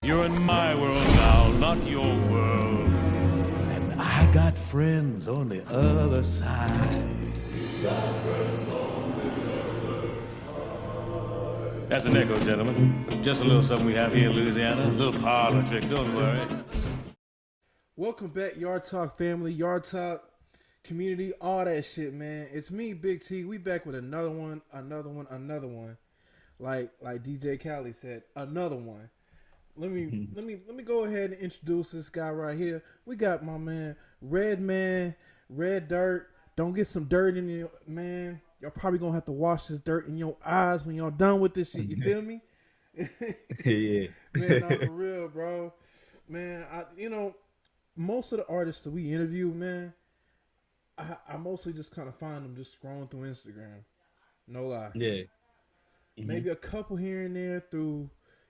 You're in my world now, not your world. And I got friends on the other side. That's an echo, gentlemen. Just a little something we have here in Louisiana. A little parlor trick, don't worry. Welcome back, Yard Talk family, Yard Talk community, all that shit, man. It's me, Big T. We back with another one. Like DJ Khaled said, another one. Let me go ahead and introduce this guy right here. We got my man, Red Dirt. Don't get some dirt in your man. Y'all probably gonna have to wash this dirt in your eyes when y'all done with this shit. You feel me? Yeah. Man, not for real, bro. Man, most of the artists that we interview, man, I mostly just kind of find them just scrolling through Instagram. No lie. Yeah. Maybe a couple here and there through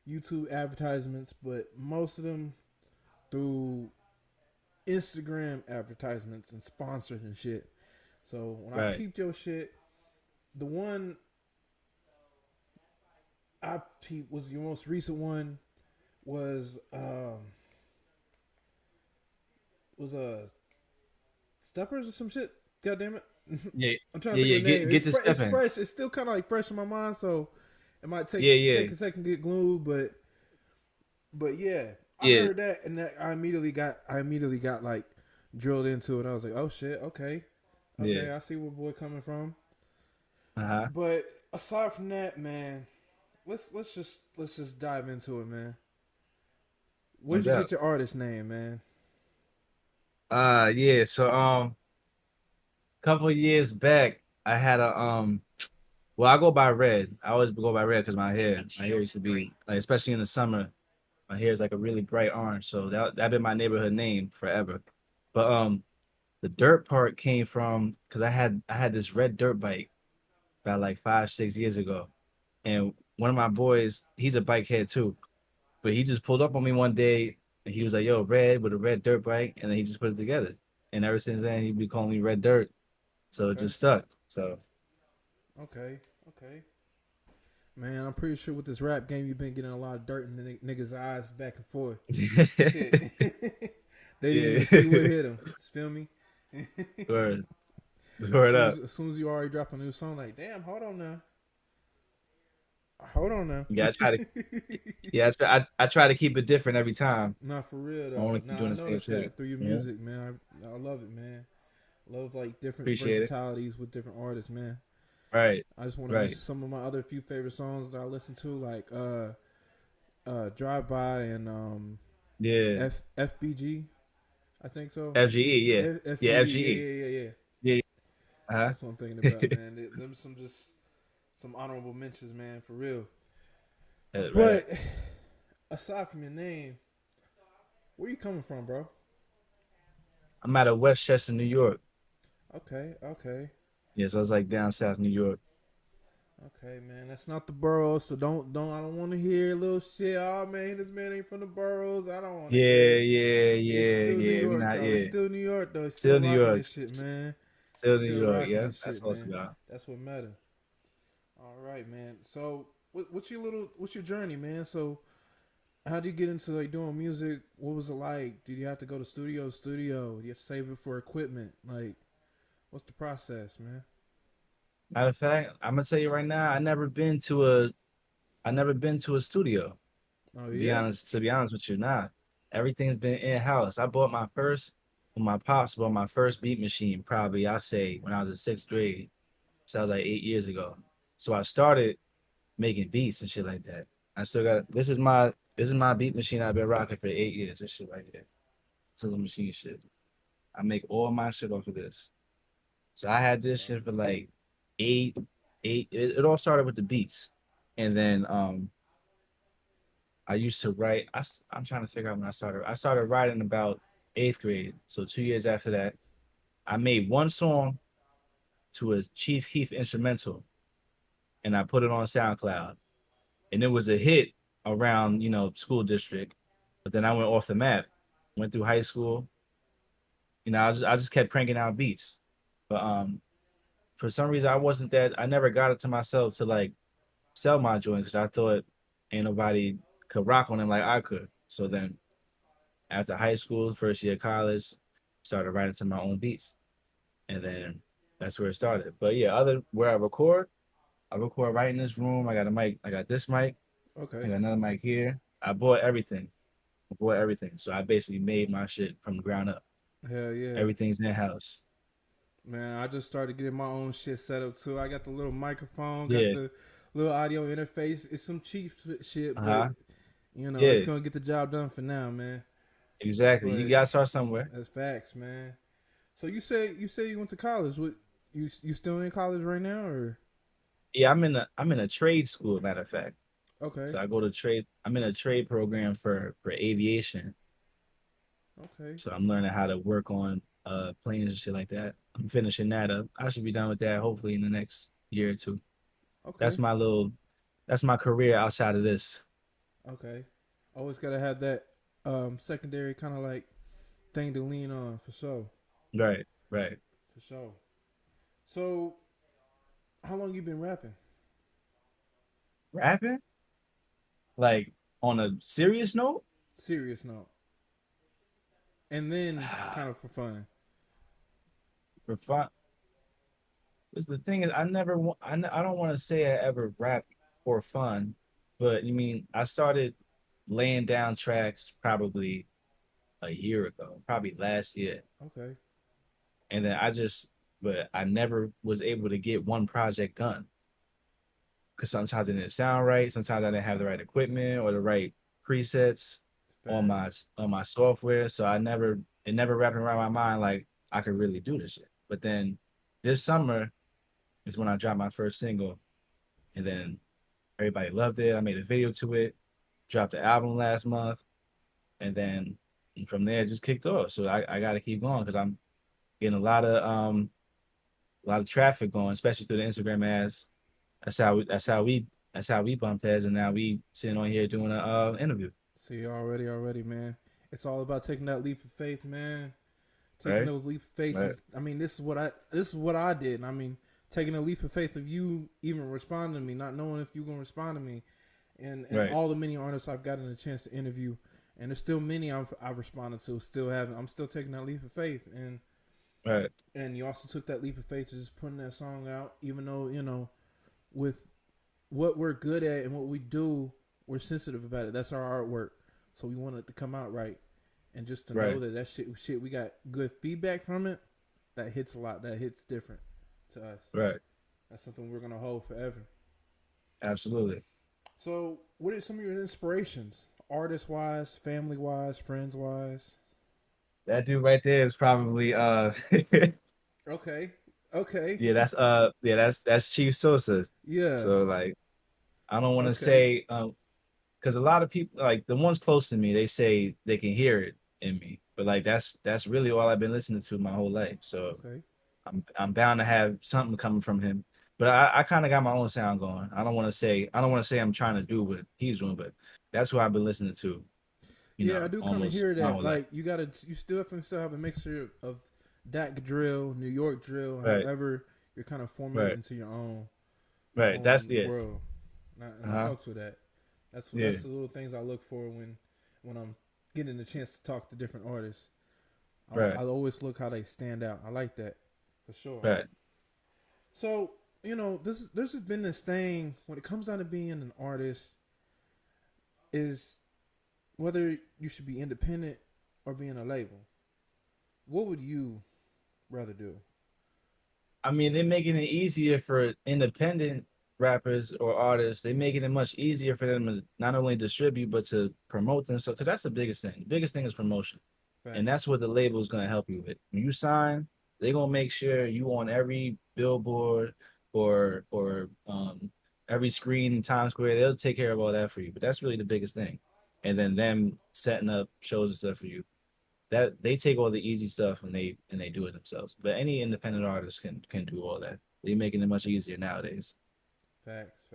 YouTube advertisements, but most of them through Instagram advertisements and sponsors and shit. So when I peeped your shit, the one I peeped was your most recent one was Steppers or some shit. God damn it. Yeah. I'm trying to think of the name. Get the It's steppin. fresh. It's still kind of like fresh in my mind, so it might take a second to get glued, but yeah, I heard that and that I immediately got like drilled into it. I was like, oh shit, okay, I see where boy coming from. But aside from that, man, let's just dive into it, man. Where'd you get your artist name, man? Yeah. So couple of years back, I had a well, I go by Red. I always go by Red because my hair used to be like, especially in the summer, my hair is like a really bright orange. So that been my neighborhood name forever. But the dirt part came from because I had this red dirt bike about like 5-6 years ago, and one of my boys, he's a bike head too, but he just pulled up on me one day and he was like, "Yo, Red with a red dirt bike," and then he just put it together. And ever since then, he be calling me Red Dirt. So it just stuck. So okay. Man, I'm pretty sure with this rap game, you've been getting a lot of dirt in the niggas' eyes back and forth. Shit. They didn't even see what hit them. Feel me? Word up. As soon as you already drop a new song, like, damn, hold on now. Yeah, I try to keep it different every time. Not for real though. I want to keep doing the same shit through your music, man. I love it, man. Love like different Appreciate versatilities with different artists, man. Right. I just want to mention some of my other few favorite songs that I listen to, like Drive By and FBG. I think so. FGE, yeah. FGE. Yeah. That's what I'm thinking about, man. Them some honorable mentions, man, for real. But aside from your name, where you coming from, bro? I'm out of Westchester, New York. Okay. Yeah, so it's like down south New York. Okay, man, that's not the boroughs, so don't. I don't want to hear little shit. Oh man, this man ain't from the boroughs. I don't want to. Yeah. It's still New York though. Still New York, this shit, man. Still New York, yeah. That's what's about. That's what matters. All right, man. So, what's your journey, man? So, how did you get into like doing music? What was it like? Did you have to go to studio? Did you have to save it for equipment? Like, what's the process, man? Matter of fact, I'm gonna tell you right now, I never been to a studio. Oh yeah. To be honest with you, nah. Everything's been in house. When my pops bought my first beat machine, probably I say when I was in 6th grade. So that was like 8 years ago. So I started making beats and shit like that. I still got this is my beat machine I've been rocking for 8 years. This shit right here. It's a little machine shit. I make all my shit off of this. So I had this shit for like eight. It all started with the beats, and then I used to write. I'm trying to figure out when I started. I started writing about 8th grade. So 2 years after that, I made one song to a Chief Keef instrumental, and I put it on SoundCloud, and it was a hit around school district. But then I went off the map, went through high school. I just kept cranking out beats, but for some reason I never got it to myself to like sell my joints because I thought ain't nobody could rock on them like I could. So then after high school, first year of college, started writing to my own beats. And then that's where it started. But yeah, other where I record right in this room. I got a mic, I got this mic, I Okay. got another mic here. I bought everything. I bought everything. So I basically made my shit from the ground up. Hell yeah. Everything's in house. Man, I just started getting my own shit set up too. I got the little microphone, got Yeah. the little audio interface. It's some cheap shit, but Uh-huh. it's Yeah, gonna get the job done for now, man. exactly. You But gotta start somewhere. that's facts, man. So you say you went to college. What you still in college right now, or? Yeah, I'm in a trade school, matter of fact. Okay, So I go to trade. I'm in a trade program for aviation. okay, So I'm learning how to work on planes and shit like that. I'm finishing that up. I should be done with that hopefully in the next year or two. That's okay, my little that's my career outside of this. okay. Always gotta have that secondary kind of like thing to lean on for sure, Right, right. for sure. So, how long you been rapping? Rapping? Like on a serious note? Serious note, and then kind of for fun. For fun. Because the thing is, I don't want to say I ever rap for fun, but you mean I started laying down tracks probably a year ago, probably last year. Okay, And then but I never was able to get one project done because sometimes it didn't sound right. Sometimes I didn't have the right equipment or the right presets facts. on my software. So it never wrapped around my mind like I could really do this shit. But then this summer is when I dropped my first single, and then everybody loved it. I made a video to it, dropped the album last month, and then from there it just kicked off. So I got to keep going because I'm getting a lot of traffic going, especially through the Instagram ads. That's how we bumped heads, and now we sitting on here doing a interview. See, already, man. It's all about taking that leap of faith, man. Taking Right, those leap of faith right, is, I mean, this is what I did. I mean, taking a leap of faith of you even responding to me, not knowing if you gonna respond to me, and right, all the many artists I've gotten a chance to interview, and there's still many I've responded to, still haven't. I'm still taking that leap of faith, right, and you also took that leap of faith to just putting that song out, even though with what we're good at and what we do, we're sensitive about it. That's our artwork, so we want it to come out right, and just to know right, that shit we got good feedback from it, that hits a lot. That hits different to us. right. That's something we're gonna hold forever. Absolutely. So, what are some of your inspirations, artist wise, family wise, friends wise? That dude right there is probably Okay, okay, that's Chief Sosa. yeah, So like I don't want to okay, say because a lot of people like the ones close to me, they say they can hear it in me, but like that's really all I've been listening to my whole life. So okay. I'm bound to have something coming from him. But I kind of got my own sound going. I don't want to say I'm trying to do what he's doing, but that's what I've been listening to, Yeah, I do kind of almost hear my that. whole life. Like you still definitely still have a mixture of DAC drill, New York drill, Right, however you're kind of forming it right, into your right. That's own it. world. And I Uh-huh. fucks with that. Yeah, That's the little things I look for when I'm getting the chance to talk to different artists. right, I always look how they stand out. I like that for sure. right. So this has been this thing when it comes down to being an artist is whether you should be independent or be in a label. What would you rather do? I mean, they're making it easier for independent rappers or artists. They're making it much easier for them to not only distribute but to promote themselves. Because that's the biggest thing. The biggest thing is promotion, and Facts. that's what the label is going to help you with. When you sign, they're gonna make sure you on every billboard or every screen in Times Square. They'll take care of all that for you. But that's really the biggest thing. And then them setting up shows and stuff for you that they take all the easy stuff and they do it themselves. But any independent artist can do all that. They're making it much easier nowadays. Facts.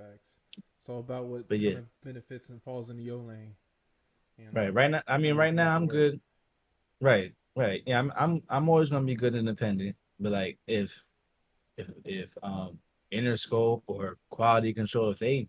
It's all about what But kind yeah, of benefits and falls into your lane. right. Right now, I How mean, you right can make now it I'm work. good. Right, right. Yeah, I'm always gonna be good independent. But like if Interscope or Quality Control if they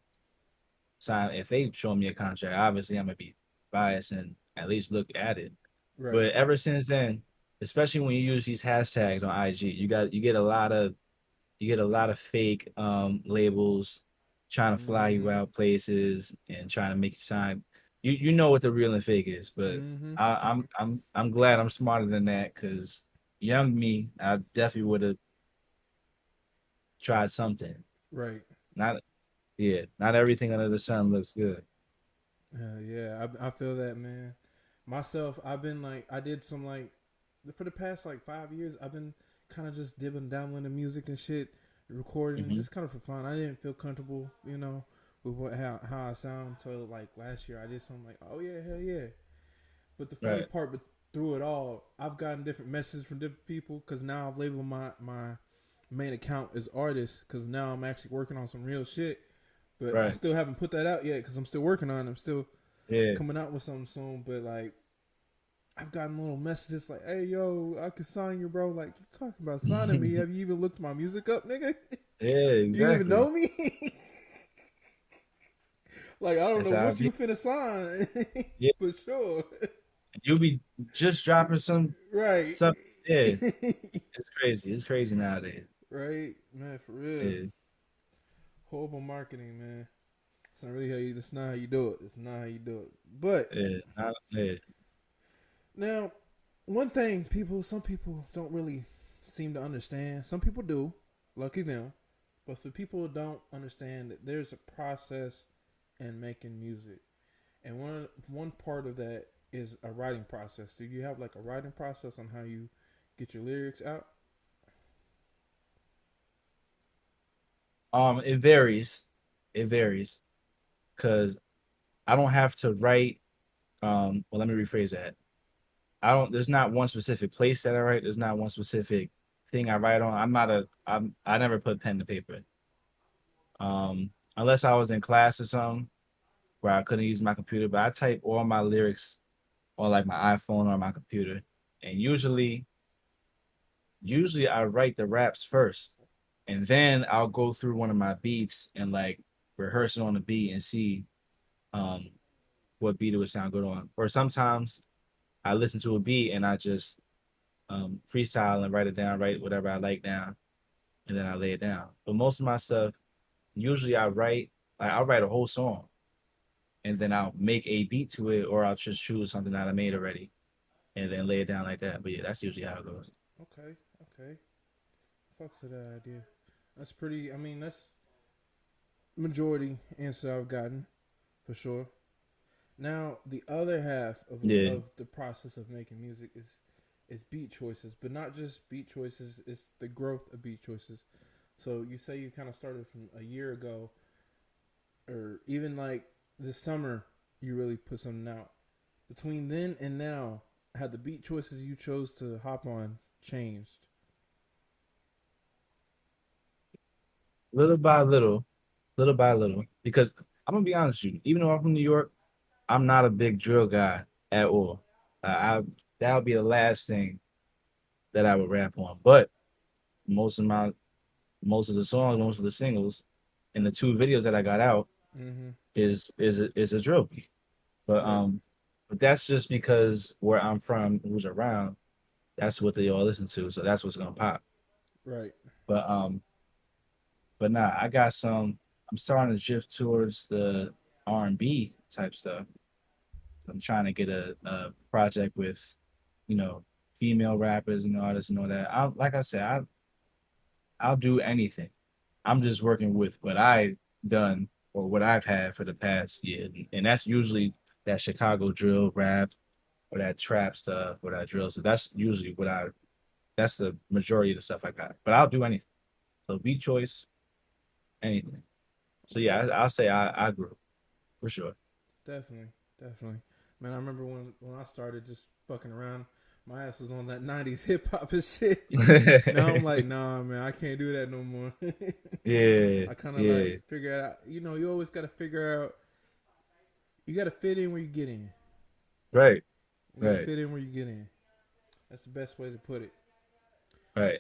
show me a contract, obviously I'm gonna be bias and at least look at it. Right. But ever since then, especially when you use these hashtags on IG, you get a lot of fake labels trying to fly you out places and trying to make you sign. You know what the real and fake is, but I'm glad I'm smarter than that, because young me, I definitely would have tried something. Right. Not not everything under the sun looks good. Yeah, I feel that, man. Myself, I've been like, I did some like, for the past like 5 years, I've been kind of just dibbing, dabbling in music and shit, recording, just kind of for fun. I didn't feel comfortable, with how I sound. So like last year, I did something like, oh yeah, hell yeah. But the funny part, but through it all, I've gotten different messages from different people, because now I've labeled my main account as artist, because now I'm actually working on some real shit. But I still haven't put that out yet, because I'm still working on it. I'm still coming out with something soon. But like, I've gotten little messages like, "Hey, yo, I can sign you, bro." Like, you talking about signing me? Have you even looked my music up, nigga? Yeah, exactly. You even know me? Like, I don't know what you finna sign. For sure. You'll be just dropping some stuff. Yeah, it's crazy. It's crazy nowadays. Right, man, for real. Yeah. Horrible marketing, man. It's not really how you. That's not how you do it. It's not how you do it. But now, one thing some people don't really seem to understand. Some people do, lucky them. But for people who don't understand that there's a process in making music, and one part of that is a writing process. Do you have like a writing process on how you get your lyrics out? It varies. It varies, because I don't have to write. Well, let me rephrase that. There's not one specific place that I write. There's not one specific thing I write on. I never put pen to paper. Unless I was in class or something where I couldn't use my computer, but I type all my lyrics on like my iPhone or my computer. And usually I write the raps first, and then I'll go through one of my beats and like rehearse it on the beat and see what beat it would sound good on. Or sometimes I listen to a beat and I just freestyle and write it down, write whatever I like down, and then I lay it down. But most of my stuff, usually I'll write a whole song, and then I'll make a beat to it, or I'll just choose something that I made already and then lay it down like that. But yeah, that's usually how it goes. Okay. Fucks with that idea. That's pretty. I mean, that's majority answer I've gotten for sure. Now, the other half of the process of making music is beat choices, but not just beat choices. It's the growth of beat choices. So you say you kind of started from a year ago, or even like this summer, you really put something out. Between then and now, have the beat choices you chose to hop on changed? Little by little, because I'm gonna be honest with you. Even though I'm from New York, I'm not a big drill guy at all. That would be the last thing that I would rap on. But most of the songs, most of the singles, and the 2 videos that I got out is a drill beat. But that's just because where I'm from, who's around, that's what they all listen to. So that's what's gonna pop. Right. But nah, I'm starting to drift towards the R&B type stuff. I'm trying to get a project with, female rappers and artists and all that. Like I said, I'll do anything. I'm just working with what I've done or what I've had for the past year. And that's usually that Chicago drill rap or that trap stuff or that drill. So that's usually that's the majority of the stuff I got. But I'll do anything. So beat choice, anything. So yeah, I'll say I grew for sure. Definitely. Man, I remember when I started just fucking around, my ass was on that 90s hip hop and shit. Now I'm like, nah, man, I can't do that no more. Yeah. I kind of like figure out, you always got to figure out, you got to fit in where you get in. Right. You got to fit in where you get in. That's the best way to put it. Right.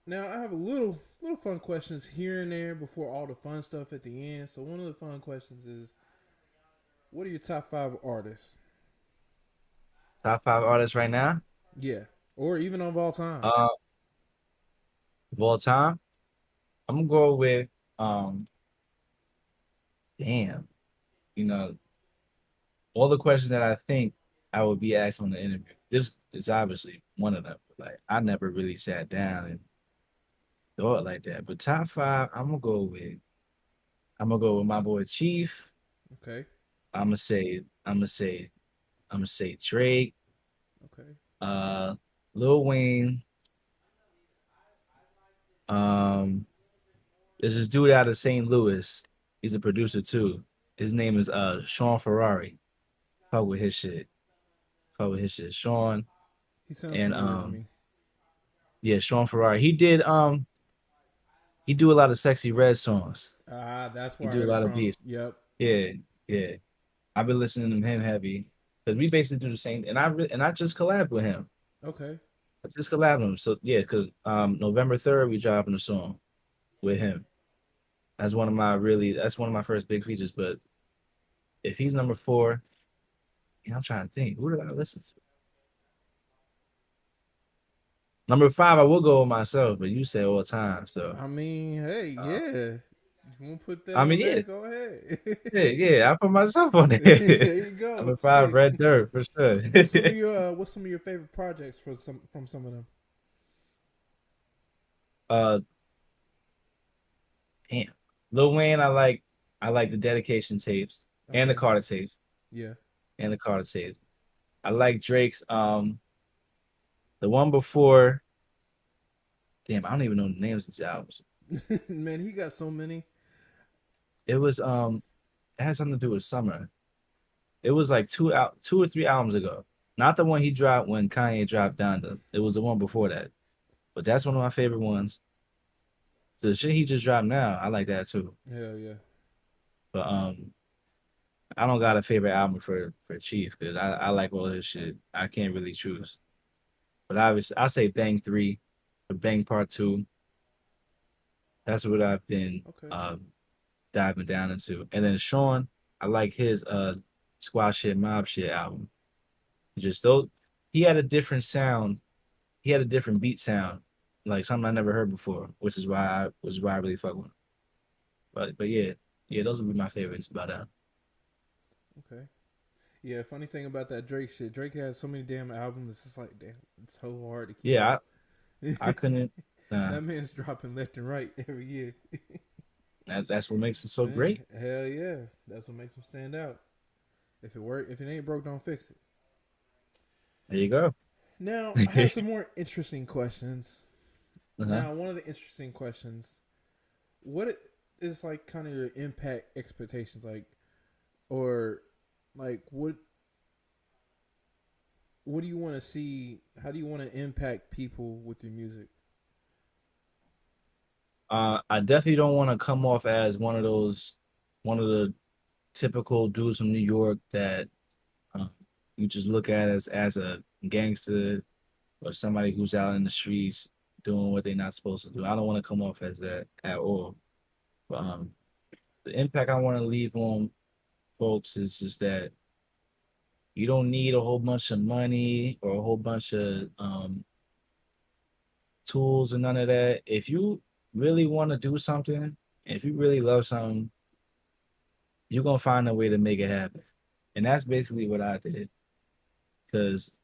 Now, I have a little fun questions here and there before all the fun stuff at the end. So one of the fun questions is, what are your top 5 artists? Top 5 artists right now. Yeah, or even of all time. Uh, of all time, I'm gonna go with um. Damn, you know, all the questions that I think I would be asked on the interview. This is obviously one of them. Like I never really sat down and thought like that. But top 5, I'm gonna go with my boy Chief. Okay. I'm gonna say I'm gonna say I'm gonna say Drake. Okay. Uh, Lil Wayne. Um, there's this dude out of St. Louis. He's a producer too. His name is Sean Ferrari. Fuck with his shit. Fuck with his shit. Sean He sounds and familiar to me. yeah, Sean Ferrari. He do a lot of Sexy Red songs. Ah, that's He where I do a heard it lot of from. beats. Yep. Yeah, yeah. I've been listening to him heavy because we basically do the same. And I just collabed with him. Okay. I just collabed with him. So yeah, because November 3rd we dropping a song with him. That's one of my first big features. But if he's number 4, I'm trying to think. Who did I listen to? Number 5, I will go with myself, but you say all time. So I mean, hey, uh, yeah. If you want to put that I on mean, there, yeah, go ahead. yeah. I put myself on it. There you go. Number 5, Shit. Red Dirt for sure. What's some of your favorite projects from some of them? uh, Damn, Lil Wayne, I like the dedication tapes and the Okay. Carter tapes Yeah. and the Carter tapes. I like Drake's the one before. Damn, I don't even know the names of these albums. Man, he got so many. It was it had something to do with summer. It was like 2 or 3 albums ago. Not the one he dropped when Kanye dropped Donda. It was the one before that. But that's one of my favorite ones. The shit he just dropped now, I like that too. Hell yeah. But I don't got a favorite album for Chief because I like all his shit. I can't really choose. But obviously, I say Bang 3 or Bang Part 2. That's what I've been Okay. diving down into. And then Sean, I like his Squad Shit Mob Shit album. Just though he had a different sound. He had a different beat sound, like something I never heard before, which is why I really fuck with him. But yeah, those would be my favorites about that. Okay. Yeah, funny thing about that Drake shit. Drake has so many damn albums. It's just like, damn, it's so hard to keep Yeah, up. I couldn't. That man's dropping left and right every year. That's what makes him so Man, great. hell yeah. That's what makes him stand out. If it ain't broke, don't fix it. There you go. Now, I have some more interesting questions. Uh-huh. Now, one of the interesting questions, what is like kind of your impact expectations like, or like what do you want to see? How do you want to impact people with your music? I definitely don't want to come off as one of the typical dudes from New York that uh, you just look at as a gangster or somebody who's out in the streets doing what they're not supposed to do. I don't want to come off as that at all. But the impact I want to leave on folks is just that you don't need a whole bunch of money or a whole bunch of tools and none of that. If you really want to do something, if you really love something, you're gonna find a way to make it happen. And that's basically what I did. Because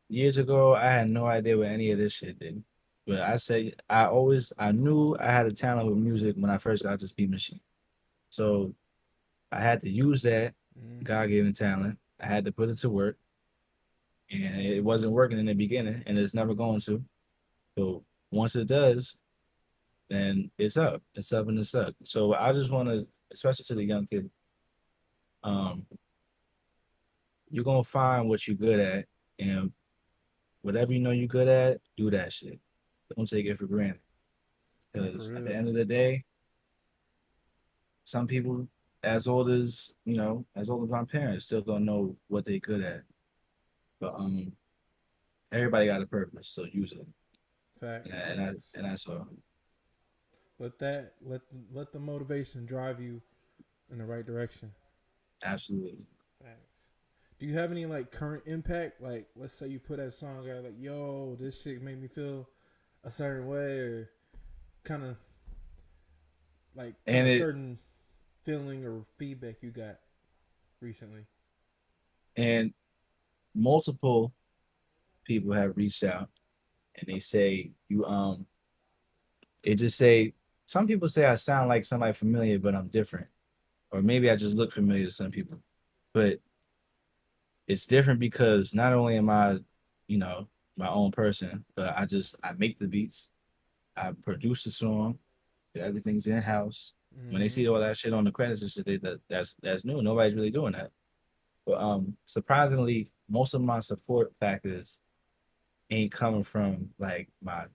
years ago, I had no idea what any of this shit did. But I knew I had a talent with music when I first got to Speed Machine. So I had to use that Mm-hmm. God-given talent. I had to put it to work, and it wasn't working in the beginning, and it's never going to. So once it does, then it's up. It's up and it's up. So I just want to, especially to the young kid, um, you're gonna find what you're good at, and whatever you know you're good at, do that shit. Don't take it for granted. No, for Because at the real. end of the day, some people, as old as my parents, still don't know what they're good at. But everybody got a purpose, so use it. Facts, And that's all. Let the motivation drive you in the right direction. Absolutely. Facts. Do you have any like current impact? Like, let's say you put that song out, like, yo, this shit made me feel a certain way, or kind of like kind And of it certain feeling or feedback you got recently. and multiple people have reached out and they say you they just say some people say I sound like somebody familiar, but I'm different. Or maybe I just look familiar to some people. But it's different because not only am I, you know, my own person, but I make the beats, I produce the song, everything's in house. When they Mm-hmm. see all that shit on the credits, and shit, that's new. Nobody's really doing that. But surprisingly, most of my support factors ain't coming from like my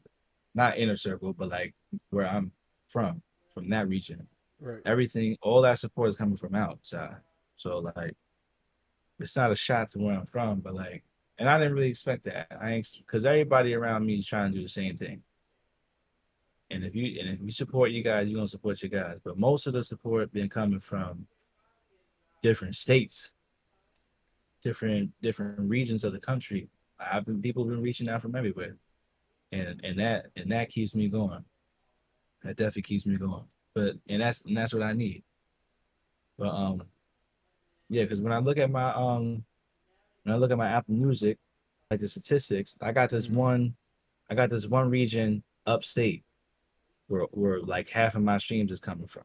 not inner circle, but like where I'm from that region. Right. Everything, all that support is coming from outside. So like, it's not a shot to where I'm from, but like, and I didn't really expect that. I ain't because everybody around me is trying to do the same thing. And if you support you guys, you're gonna support your guys. But most of the support been coming from different states, different regions of the country. People been reaching out from everywhere, and that keeps me going. That definitely keeps me going. But and that's what I need. But yeah, because when I look at my Apple Music, like the statistics, Mm-hmm. I got this one region upstate where like half of my streams is coming from.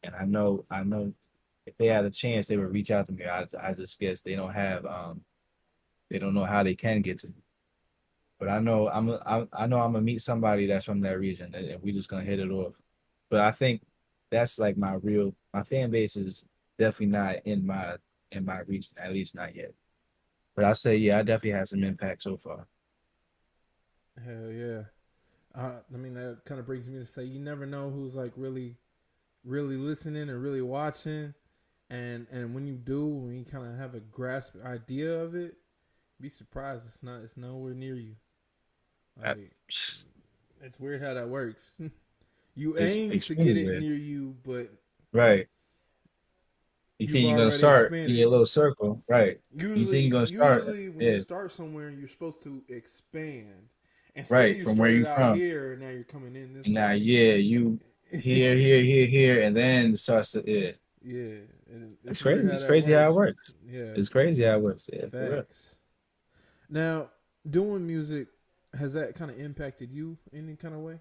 And I know if they had a chance they would reach out to me. I just guess they don't know how they can get to me. But I know I'm gonna meet somebody that's from that region and we just gonna hit it off. But I think that's like my fan base is definitely not in my region, at least not yet. But I say yeah, I definitely had some impact so far. Hell yeah. I mean, that kind of brings me to say you never know who's like really listening and really watching, and when you do, when you kind of have a grasp idea of it, be surprised it's nowhere near you. I, Like, it's weird how that works. You it's aim to get extremely it weird. near you, but Right. You you've think you're gonna already start in expanded. your little circle, right? You think you're Usually, gonna start, usually when you yeah, start somewhere, you're supposed to expand. Instead, right, you from where you started out from. here, and now you're coming in this And now, way. yeah, you here, and then it starts to, yeah. Yeah, it's It's weird crazy. how It's that crazy how it works. works. Yeah, It's crazy how it works. Yeah, for real. facts. Now, doing music, has that kind of impacted you in any kind of way?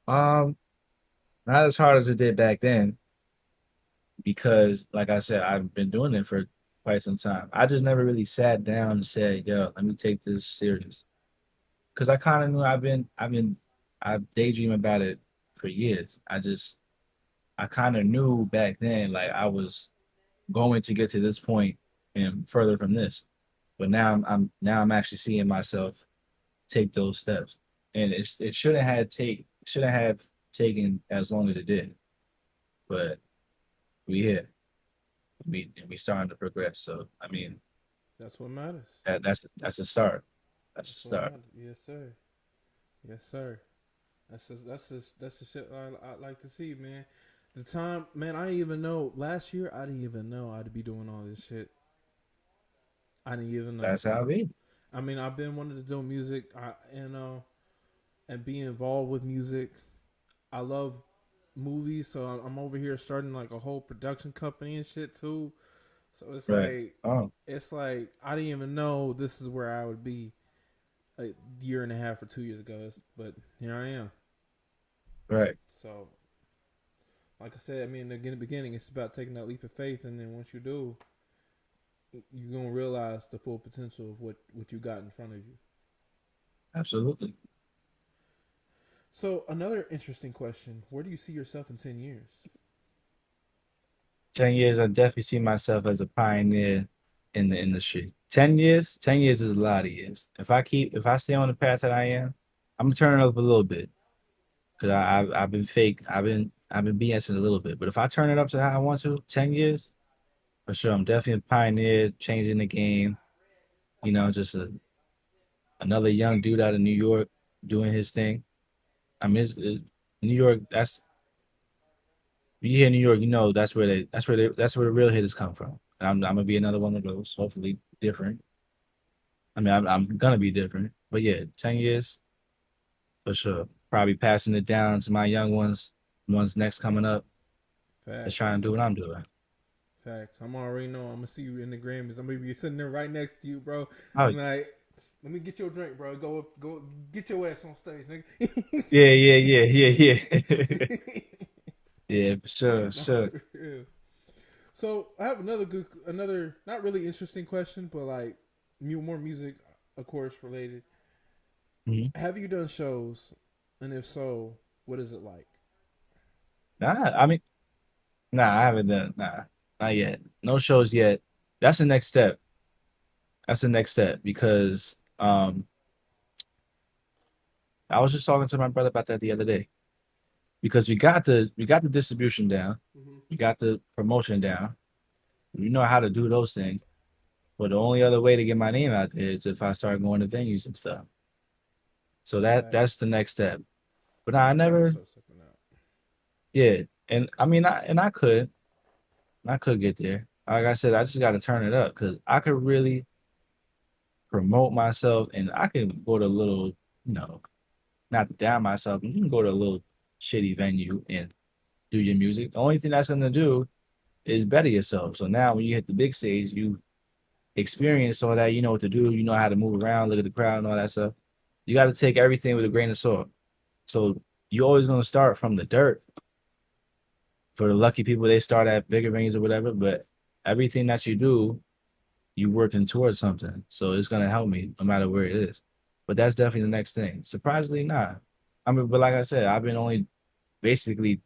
Um, Not as hard as it did back then, because like I said, I've been doing it for quite some time. I just never really sat down and said, yo, let me take this serious. Because I kind of knew I've daydreamed about it for years. I kind of knew back then, like I was going to get to this point and further from this. But now I'm actually seeing myself take those steps. And it shouldn't have taken as long as it did. But we here. We starting to progress. So I mean That's what matters. that's a start. That's a That's what start. matters. Yes, sir. Yes, sir. That's the shit I like to see, man. The time, man. I didn't even know last year. I didn't even know I'd be doing all this shit. I didn't even know. That's how it be. I mean, I've been wanting to do music, and be involved with music. I love movies, so I'm over here starting like a whole production company and shit too. So Right. Oh, it's like I didn't even know this is where I would be a year and a half or 2 years ago. But here I am. right. So, like I said, I mean, in the beginning, it's about taking that leap of faith, and then once you do, you're gonna realize the full potential of what you got in front of you. Absolutely. So, another interesting question: where do you see yourself in 10 years? 10 years, I definitely see myself as a pioneer in the industry. 10 years is a lot of years. If I stay on the path that I am, I'm gonna turn it up a little bit because I've been fake. I've been BSing a little bit. But if I turn it up to how I want to, 10 years for sure. I'm definitely a pioneer, changing the game. Just another young dude out of New York doing his thing. I mean, New York. That's you hear New York, that's where the real hitters come from. I'm gonna be another one of those. Hopefully different. I mean, I'm gonna be different. But yeah, 10 years for sure. Probably passing it down to my young ones next coming up. Just Facts. trying to do what I'm doing. Facts. I'm already know. I'm gonna see you in the Grammys. I'm gonna be sitting there right next to you, bro. Oh I'm like, let me get your drink, bro. Go, get your ass on stage, nigga. yeah. Yeah, for sure, No, sure. for real. So I have another not really interesting question, but like more music, of course, related. Mhm. Have you done shows, and if so, what is it like? Nah, I mean, nah, I haven't done. Nah, not yet. No shows yet. That's the next step. That's the next step because I was just talking to my brother about that the other day because we got the distribution down, Mm-hmm. we got the promotion down, we know how to do those things. But the only other way to get my name out there is if I start going to venues and stuff. So that's the next step. But nah, I You gotta never, start stepping out. yeah. And I mean, I could get there. Like I said, I just got to turn it up because I could really promote myself and I can go to a little, not to down myself. You can go to a little shitty venue and do your music. The only thing that's going to do is better yourself. So now when you hit the big stage, you experience all that. You know what to do. You know how to move around, look at the crowd and all that stuff. You got to take everything with a grain of salt. So you're always going to start from the dirt. For the lucky people, they start at bigger venues or whatever. But everything that you do, you working towards something. So it's gonna help me no matter where it is. But that's definitely the next thing. Surprisingly not. I mean, but like I said, I've been only basically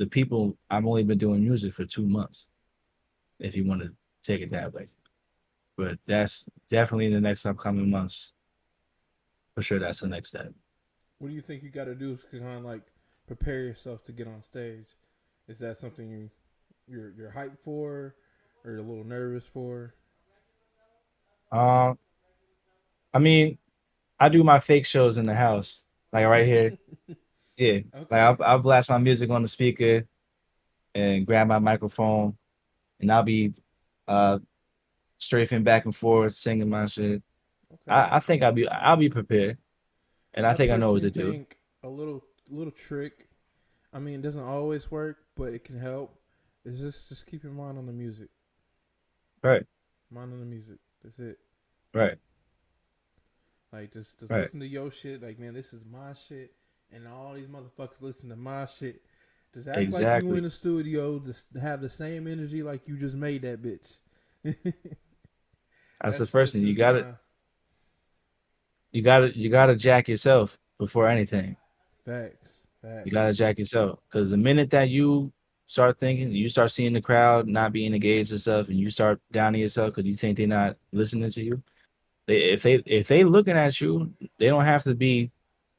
I've only been doing music for 2 months, if you want to take it that way. But that's definitely in the next upcoming months. For sure that's the next step. What do you think you got to do to kind of like prepare yourself to get on stage? Is that something you're hyped for, or you're a little nervous for? Um, I mean, I do my fake shows in the house, like right here. Yeah. Like Okay. I'll blast my music on the speaker and grab my microphone and I'll be uh strafing back and forth, singing my shit. Okay. I think I'll be prepared, and I I think I know what personally to do. think a little trick. I mean, it doesn't always work, but it can help. Is just keep your mind on the music. Right, Mind on the music. That's it. right, Like just right. listen to your shit. Like, man, this is my shit, and all these motherfuckers listen to my shit. Just act like you in Exactly. the studio. Just have the same energy like you just made that bitch. That's the first That's thing. You just got to my you got to jack yourself before anything. facts. You got to Facts. jack yourself because the minute that you start thinking, you start seeing the crowd not being engaged and stuff, and you start downing yourself because you think they're not listening to you. If they looking at you, they don't have to be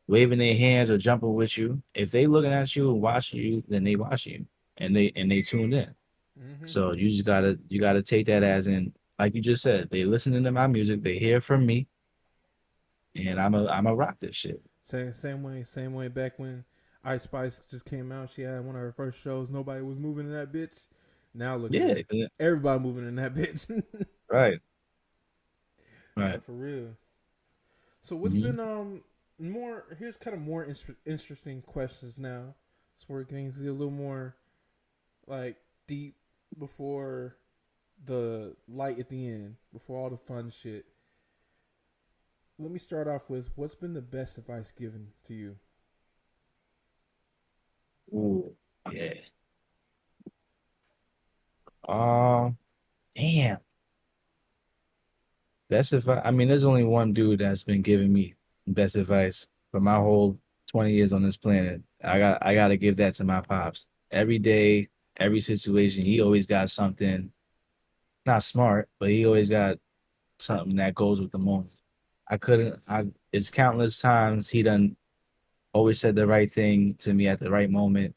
waving their hands or jumping with you. If they looking at you and watching you, then they watch you and they tuned in. Mm-hmm. So you gotta take that as in, like you just said, they listening to my music, they hear from me, and I'm a rock this shit. Same way. Back when Ice Spice just came out, she had one of her first shows. Nobody was moving in that bitch. Now look at Yeah, her. Everybody moving in that bitch. right, No, right. for real. So what's Hmm. been more? Here's kind of more interesting questions now. So we're getting to get a little more like deep before the light at the end, before all the fun shit. Let me start off with what's been the best advice given to you? Ooh, yeah. Um, damn. Best advice. I mean, there's only one dude that's been giving me best advice for my whole 20 years on this planet. I gotta give that to my pops. Every day, every situation, he always got something, not smart, but he always got something that goes with the moment. It's countless times he done always said the right thing to me at the right moment.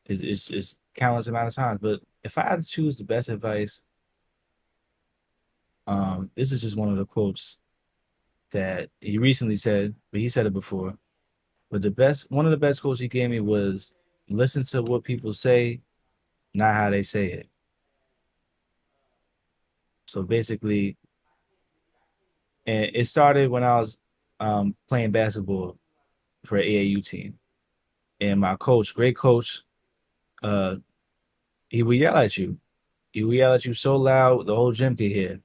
It's countless amount of times. But if I had to choose the best advice, this is just one of the quotes that he recently said, but he said it before. But one of the best quotes he gave me was listen to what people say, not how they say it. So basically, and it started when I was playing basketball for an AAU team. And my coach, great coach, uh, he would yell at you. He would yell at you so loud the whole gym could hear.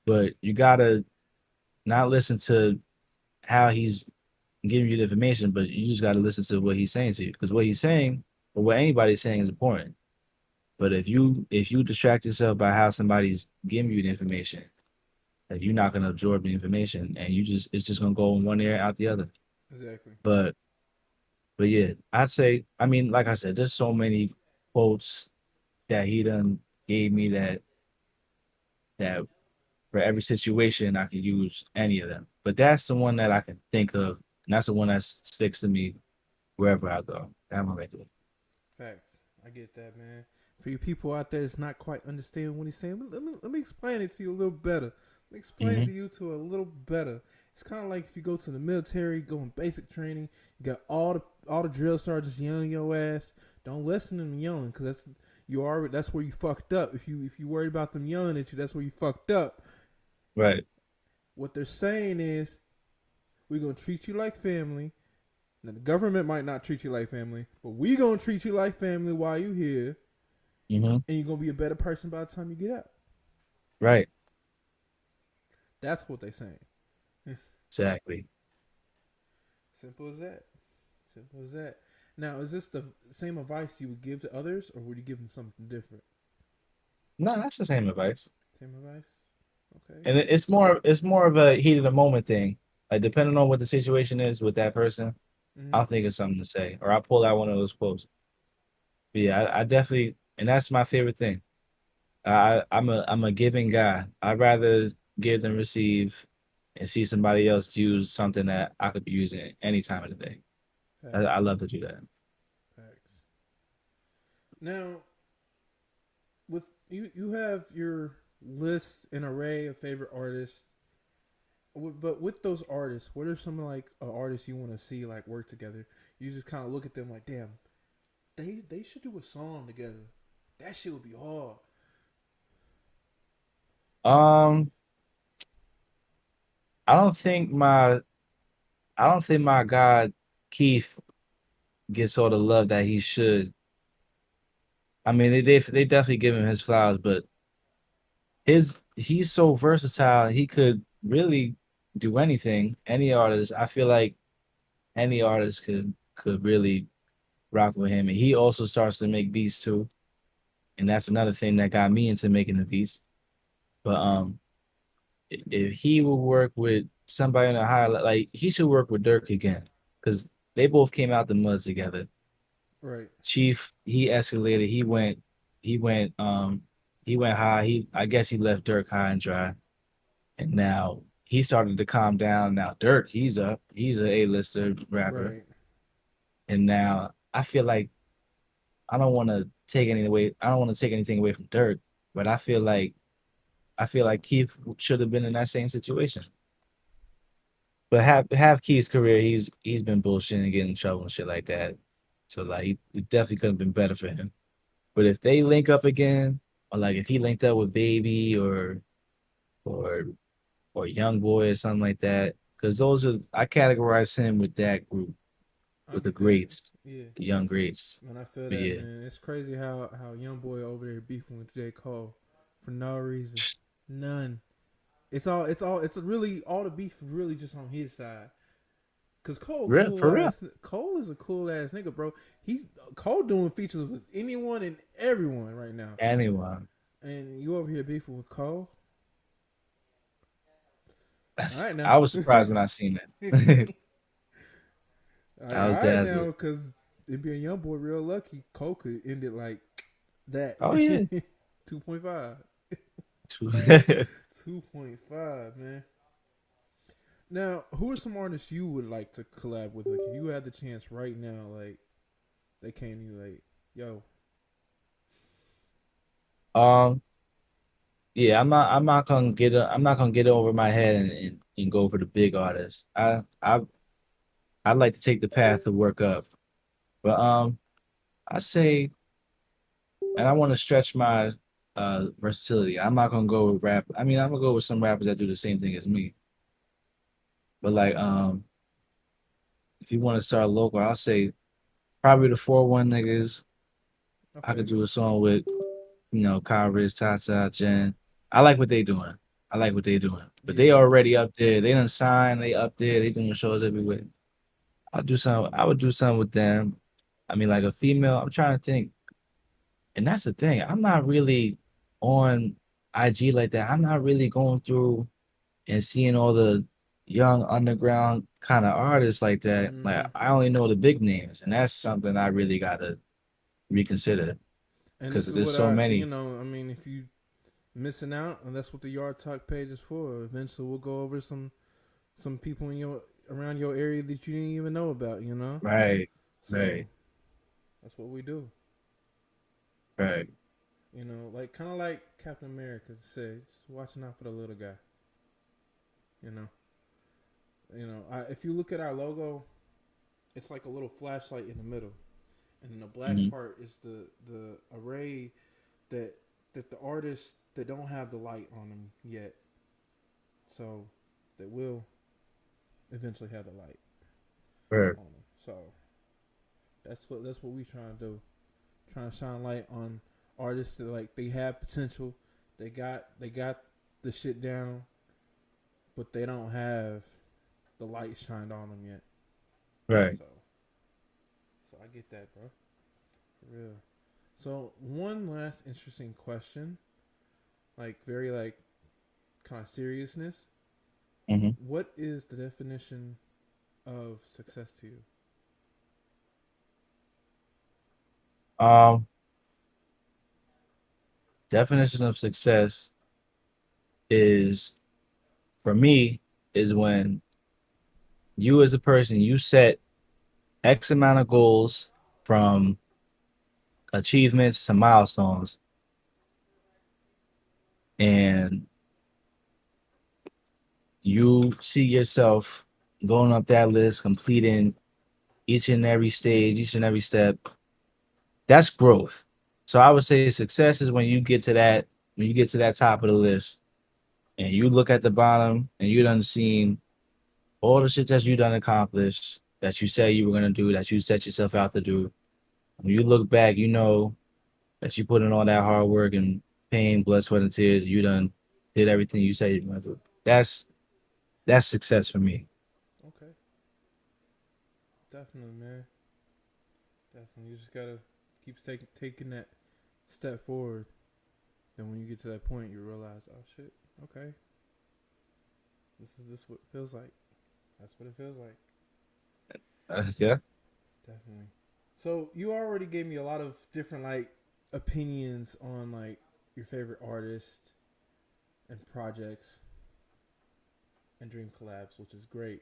But you gotta not listen to how he's giving you the information, but you just gotta listen to what he's saying to you. Because what he's saying or what anybody's saying is important. But if you distract yourself by how somebody's giving you the information, like you're not gonna absorb the information and it's just gonna go in one ear out the other. Exactly. But but yeah, I'd say I mean, like I said, there's so many quotes that he done gave me that for every situation I could use any of them. But that's the one that I can think of, and that's the one that sticks to me wherever I go. That one right there. Facts. I get that, man. For you people out there that's not quite understanding what he's saying, let me explain it to you a little better. Let me explain it to you to a little better. It's kind of like if you go to the military, go in basic training, you got all the drill sergeants yelling your ass. Don't listen to them yelling, because that's where you fucked up. If you worried about them yelling at you, that's where you fucked up. Right. What they're saying is, we're gonna treat you like family. Now the government might not treat you like family, but we gonna treat you like family while you here, and you're gonna be a better person by the time you get out. Right. That's what they're saying. Exactly. Simple as that. Simple as that. Now, is this the same advice you would give to others, or would you give them something different? No, that's the same advice. Same advice. Okay. And it's more of a heat of the moment thing. Like depending on what the situation is with that person, Mm-hmm. I'll think of something to say, or I'll pull out one of those quotes. But yeah, I definitely, and that's my favorite thing. I'm a giving guy. I'd rather give than receive, and see somebody else use something that I could be using any time of the day. I Facts. love to do that. Facts. Now, with you have your list and array of favorite artists. But with those artists, what are some like artists you want to see like work together? You just kind of look at them like, damn, they should do a song together. That shit would be hard. Um, I don't think my I don't think my guy Keith gets all the love that he should. I mean, they definitely give him his flowers, but he's so versatile. He could really do anything. Any artist, I feel like any artist could really rock with him. And he also starts to make beats too, and that's another thing that got me into making the beats. But if he would work with somebody on a higher like he should work with Dirk again because they both came out the mud together. Right. Chief, he escalated. He went high. I guess he left Dirk high and dry. And now he started to calm down. Now Dirk, he's up. He's a A-lister rapper. Right. And now I feel like I don't want to take anything away from Dirk, but I feel like Keith should have been in that same situation. But have Keith's career, he's been bullshitting and getting in trouble and shit like that. So like it definitely could have been better for him. But if they link up again, or like if he linked up with Baby or or Young Boy or something like that, because those are I categorize him with that group I with the get that. greats, Yeah. the young greats. Man, I feel But that, yeah, man. It's crazy how young boy over there beefing with J. Cole for no reason. None. It's really all the beef is really just on his side. Cause for real, Cole is a cool ass nigga, bro. He's Cole doing features with anyone and everyone right now. anyone. And you over here beefing with Cole? All right now. I was surprised when I seen that. All I was right now, dazzled. because it being young boy real lucky, Cole could end it like that. Oh yeah. 2.5. 2.5, man. Now, who are some artists you would like to collab with? Like, if you had the chance right now, like, they came to you, like, yo. um, yeah, I'm not gonna get it over my head and go for the big artists. I'd like to take the path to work up. But I say, and I want to stretch my versatility. I'm not gonna go with rap. I mean, I'm gonna go with some rappers that do the same thing as me. But like, if you want to start local, I'll say probably the 4-1 niggas. I Okay. could do a song with, Kyle Rizz, Tata, Jen. I like what they doing. I like what they doing. But they Yeah. already up there. They done signed. They up there. They doing shows everywhere. I'll do something. I would do something with them. I mean, like a female. I'm trying to think. And that's the thing. I'm not really on IG like that. I'm not really going through and seeing all the young underground kind of artists like that. Like Mm-hmm. I only know the big names, and that's something I really gotta reconsider And because this is there's what so many. I mean, if you missing out, and that's what the Yard Talk page is for. Eventually, we'll go over some people in your around your area that you didn't even know about. Right, So right, that's what we do. right. Like kind of like Captain America said, just watching out for the little guy. You know, if you look at our logo, it's like a little flashlight in the middle, and then the black Hmm. part is the array that the artists that don't have the light on them yet, so that will eventually have the light Right. on them. So that's what we trying to do, trying to shine light on artists that like they have potential, they got the shit down, but they don't have the light shined on them yet. Right. So I get that, bro. For real. So one last interesting question, like very like kind of seriousness. Hmm. What is the definition of success to you? Um, Definition of success is for me is when you as a person you set X amount of goals from achievements to milestones, and you see yourself going up that list, completing each and every stage, each and every step. That's growth. So I would say success is when you get to that top of the list and you look at the bottom and you done seen all the shit that you done accomplished that you said you were gonna do, that you set yourself out to do. When you look back, you know that you put in all that hard work and pain, blood, sweat, and tears. You done did everything you said you were gonna do. That's success for me. Okay, definitely, man. Definitely, you just gotta keep taking that step forward. Then when you get to that point, you realize, oh shit, okay, this what it feels like. That's what it feels like. Yeah. Definitely. So you already gave me a lot of different like opinions on like your favorite artists and projects and dream collabs, which is great.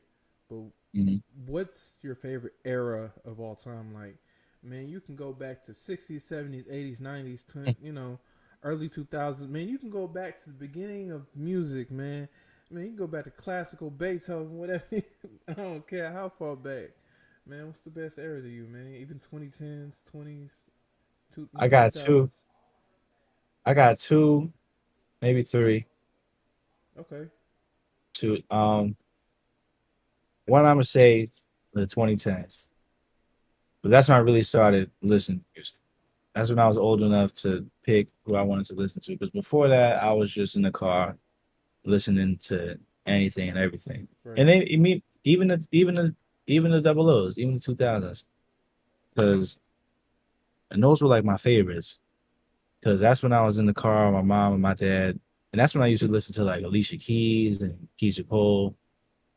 But Mhm. what's your favorite era of all time? Like, man, you can go back to 60s, 70s, 80s, 90s, early 2000s. Man, you can go back to the beginning of music, man. Man, you can go back to classical Beethoven, whatever. I don't care how far back. Man, what's the best era to you, man? Even 2010s, 20s, I got 2000s. two. I got two, maybe three. Okay. Two. One I'm gonna say the 2010s, but that's when I really started listening to music. That's when I was old enough to pick who I wanted to listen to. Because before that, I was just in the car listening to anything and everything. Right. And then I mean, even the double O's, even the 2000s, because and those were like my favorites. Because that's when I was in the car with my mom and my dad, and that's when I used to listen to like Alicia Keys and Keisha Cole,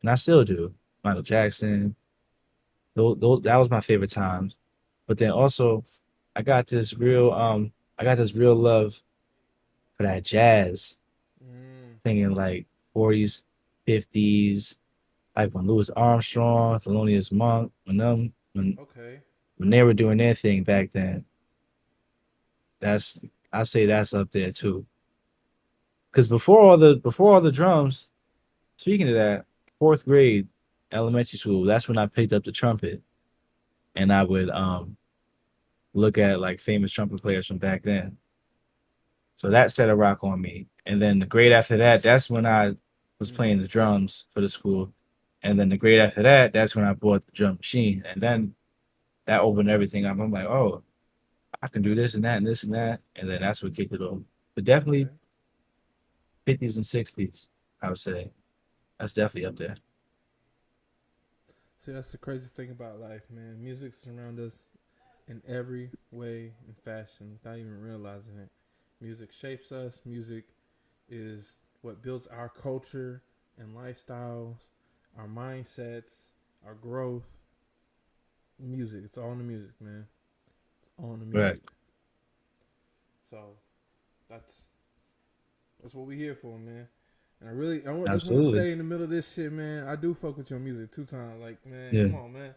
and I still do. Michael Jackson. Those that was my favorite times. But then also, I got this real love for that jazz, Mm, thinking like 40s, 50s, like when Louis Armstrong, Thelonious Monk, okay. when they were doing their thing back then. That's I say that's up there too. Because before all the drums, speaking of that, fourth grade, elementary school, that's when I picked up the trumpet and I would look at like famous trumpet players from back then. So that set a rock on me. And then the grade after that, that's when I was playing the drums for the school. And then the grade after that, that's when I bought the drum machine. And then that opened everything up. I'm like, oh, I can do this and that and this and that. And then that's what kicked it off. But definitely 50s and 60s, I would say. That's definitely up there. See, that's the crazy thing about life, man. Music's around us in every way and fashion without even realizing it. Music shapes us. Music is what builds our culture and lifestyles, our mindsets, our growth. Music. It's all in the music, man. It's all in the music. Right. So that's what we here for, man. And I just want to stay in the middle of this shit, man. I do fuck with your music 2 times. Like, man, come on, man.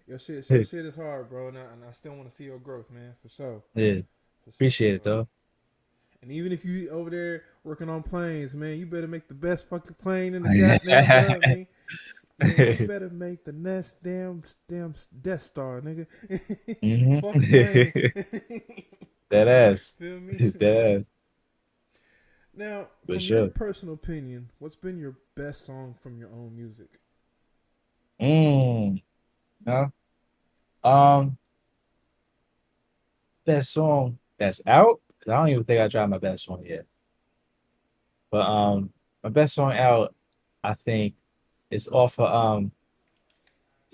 Your shit is hard, bro. And I still want to see your growth, man, for sure. Yeah. Appreciate it, though. And even if you over there working on planes, man, you better make the best fucking plane in the goddamn world, man. Man, you better make the next damn Death Star, nigga. Fuck plane. That ass. Feel me? That ass. Now, from your personal opinion, what's been your best song from your own music? No. Best song that's out? I don't even think I dropped my best song yet. But my best song out, I think, is off of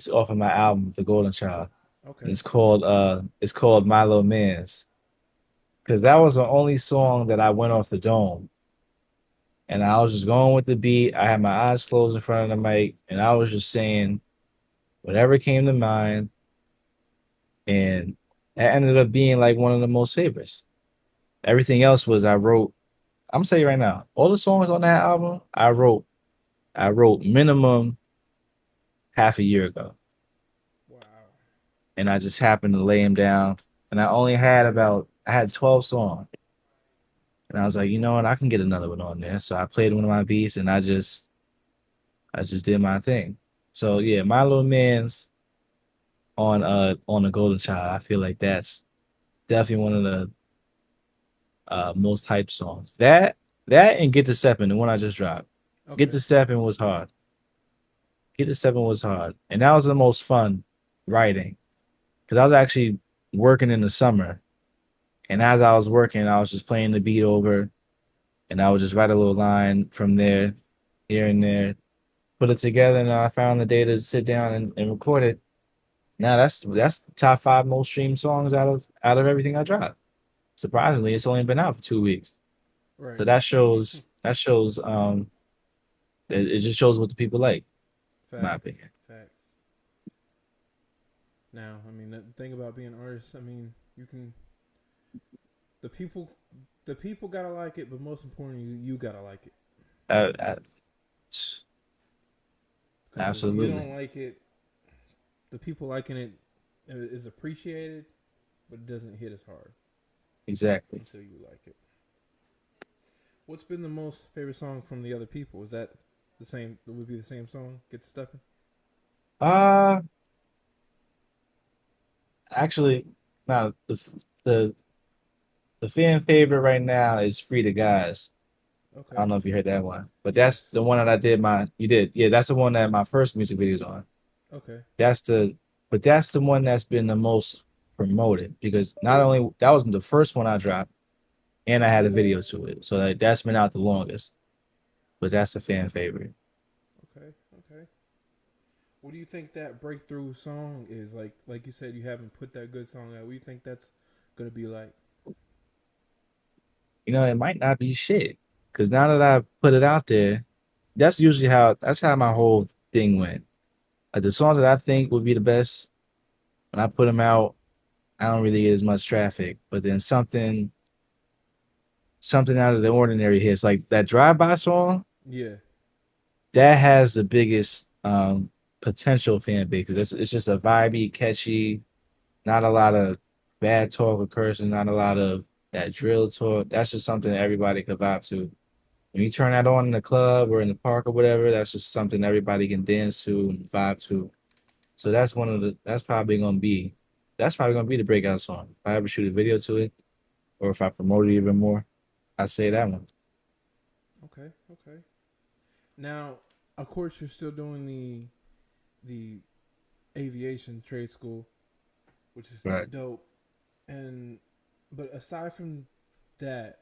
my album, The Golden Child. Okay. It's called My Little Mans. Cause that was the only song that I went off the dome. And I was just going with the beat. I had my eyes closed in front of the mic, and I was just saying whatever came to mind. And that ended up being like one of the most favorites. Everything else was I wrote. I'm gonna tell you right now, all the songs on that album, I wrote minimum half a year ago. Wow. And I just happened to lay them down. And I had 12 songs. And I was like, you know what, I can get another one on there. So I played one of my beats and I just did my thing. So yeah, My Little Man's on the Golden Child. I feel like that's definitely one of the most hyped songs. That and Get to Steppin', the one I just dropped. Okay. Get to Steppin' was hard. Get to Steppin' was hard. And that was the most fun writing. Because I was actually working in the summer. And as I was working, I was just playing the beat over, and I would just write a little line from there, here and there, put it together, and I found the day to sit down and record it. Now that's the top 5 most streamed songs out of everything I dropped. Surprisingly, it's only been out for 2 weeks. Right. So that shows it just shows what the people like. Facts. In my opinion. Facts. Now, I mean, the thing about being an artist, I mean, you can. The people gotta like it, but most importantly, you gotta like it. Absolutely. If you don't like it, the people liking it is appreciated, but it doesn't hit as hard. Exactly. Until you like it. What's been the most favorite song from the other people? Is that the same? It would be the same song. Get to Steppin'. Actually, no. The fan favorite right now is Free the Guys. Okay. I don't know if you heard that one, but that's the one that I did. Yeah, that's the one that my first music video is on. Okay. That's the one that's been the most promoted because not only that was the first one I dropped, and I had a video to it, so that's been out the longest. But that's the fan favorite. Okay. What do you think that breakthrough song is like you said, you haven't put that good song out. What do you think that's gonna be like? You know, it might not be shit. Because now that I put it out there, that's how my whole thing went. Like the songs that I think would be the best, when I put them out, I don't really get as much traffic. But then something out of the ordinary hits, like that Drive-By song. Yeah. That has the biggest potential fan base. It's just a vibey, catchy, not a lot of bad talk or cursing, not a lot of that drill talk. That's just something that everybody could vibe to. When you turn that on in the club or in the park or whatever, that's just something everybody can dance to and vibe to. So that's probably gonna be the breakout song. If I ever shoot a video to it, or if I promote it even more, I say that one. Okay. Okay. Now, of course, you're still doing the aviation trade school, which is Right. dope. And but aside from that,